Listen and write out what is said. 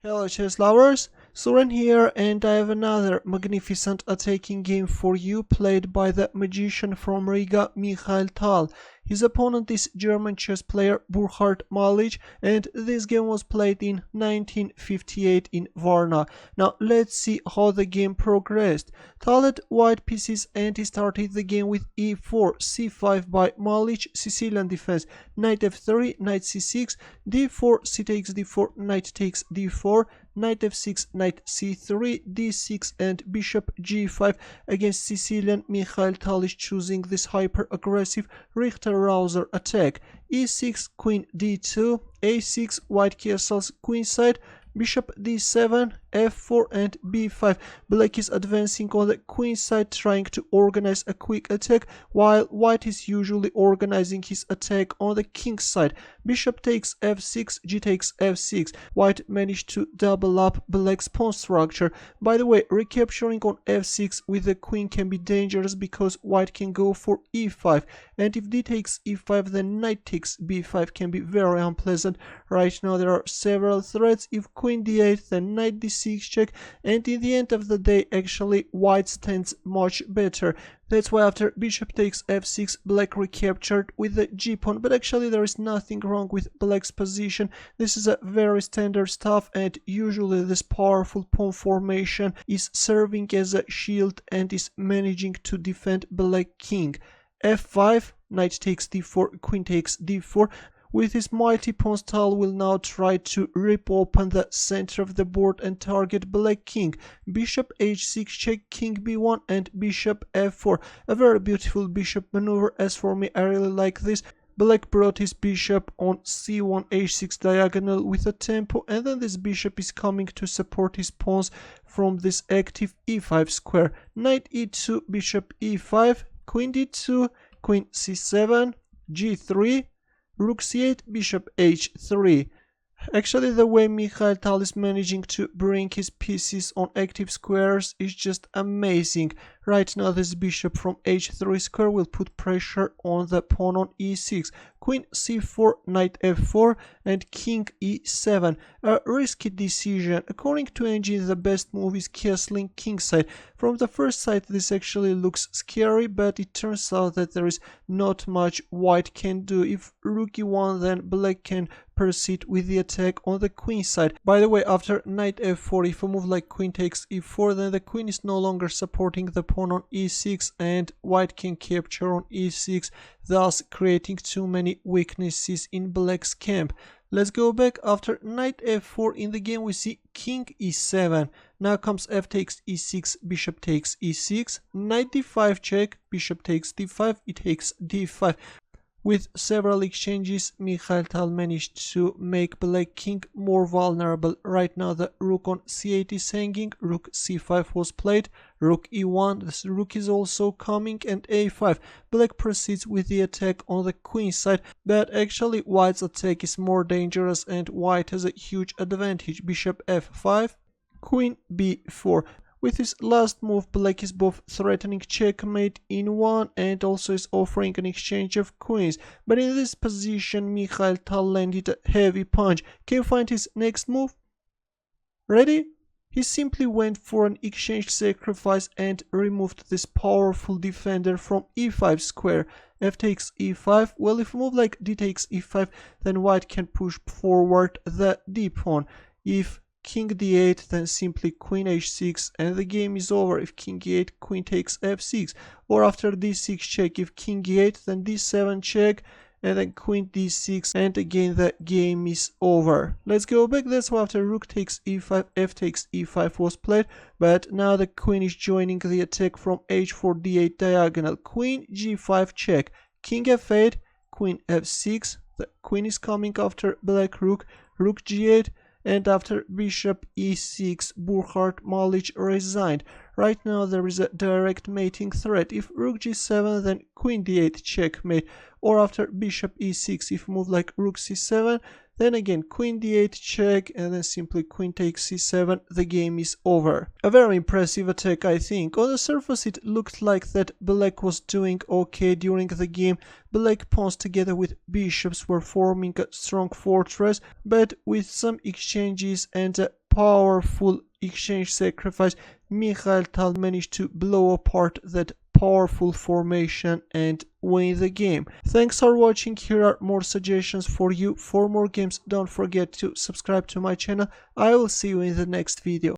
Hello chess lovers, Soren here, and I have another magnificent attacking game for you played by the magician from Riga, Mikhail Tal. His opponent is German chess player Burkhard Malich, and this game was played in 1958 in Varna. Now let's see how the game progressed. Tal had white pieces and he started the game with e4, c5 by Malich, Sicilian defense, knight f3, knight c6, d4, c takes d4, knight takes d4, knight f6, knight c3, d6 and bishop g5. Against Sicilian, Mikhail Tal is choosing this hyper-aggressive Richter-Rauzer attack. e6, queen d2, a6, white castles queenside, bishop d7, f4 and b5. Black is advancing on the queen side, trying to organize a quick attack, while white is usually organizing his attack on the king side. Bishop takes f6, g takes f6. White managed to double up black's pawn structure. By the way, recapturing on f6 with the queen can be dangerous because white can go for e5, and if d takes e5 then knight takes b5 can be very unpleasant. Right now there are several threats. If queen d8 then knight d6 check, and in the end of the day actually white stands much better. That's why after bishop takes f6 black recaptured with the g-pawn, but actually there is nothing wrong with black's position. This is a very standard stuff, and usually this powerful pawn formation is serving as a shield and is managing to defend black king. f5, knight takes d4, queen takes d4. With his mighty pawns, Tal will now try to rip open the center of the board and target black king. Bishop h6 check, king b1 and bishop f4. A very beautiful bishop maneuver. As for me, I really like this. Black brought his bishop on c1 h6 diagonal with a tempo, and then this bishop is coming to support his pawns from this active e5 square. Knight e2, bishop e5, queen d2, queen c7, g3, rook c8, bishop h3. Actually, the way Mikhail Tal is managing to bring his pieces on active squares is just amazing. Right now this bishop from h3 square will put pressure on the pawn on e6. Queen c4, knight f4 and king e7. A risky decision. According to Ng, the best move is castling kingside. From the first sight this actually looks scary, but it turns out that there is not much white can do. If rook e1 then black can proceed with the attack on the queen side. By the way, after knight f4, if a move like queen takes e4, then the queen is no longer supporting the pawn on e6 and white can capture on e6, thus creating too many weaknesses in black's camp. Let's go back. After knight f4 in the game we see king e7. Now comes f takes e6, bishop takes e6, knight d5 check, bishop takes d5, it takes d5. With several exchanges, Mikhail Tal managed to make black king more vulnerable. Right now the rook on c8 is hanging, rook c5 was played, rook e1, this rook is also coming, and a5. Black proceeds with the attack on the queen side, but actually white's attack is more dangerous and white has a huge advantage. Bishop f5, queen b4. With his last move, black is both threatening checkmate in one and also is offering an exchange of queens. But in this position, Mikhail Tal landed a heavy punch. Can you find his next move? Ready? He simply went for an exchange sacrifice and removed this powerful defender from e5 square. F takes e5. Well, if a move like d takes e5, then white can push forward the d pawn. If king d8, then simply queen h6 and the game is over. If king e8, queen takes f6, or after d6 check, if king e8, then d7 check and then queen d6, and again the game is over. Let's go back. That's why after rook takes e5, f takes e5 was played, but now the queen is joining the attack from h4 d8 diagonal. Queen g5 check, king f8, queen f6, the queen is coming after black rook, rook g8, and after bishop e6, Burkhard Malich resigned. Right now there is a direct mating threat. If rook g7, then queen d8 checkmate, or after bishop e6, if move like rook c7, then again queen d8 check, and then simply queen takes c7, the game is over. A very impressive attack, I think. On the surface it looked like that black was doing okay during the game. Black pawns together with bishops were forming a strong fortress, but with some exchanges and a powerful exchange sacrifice, Mikhail Tal managed to blow apart that powerful formation and win the game. Thanks for watching. Here are more suggestions for you for more games. Don't forget to subscribe to my channel. I will see you in the next video.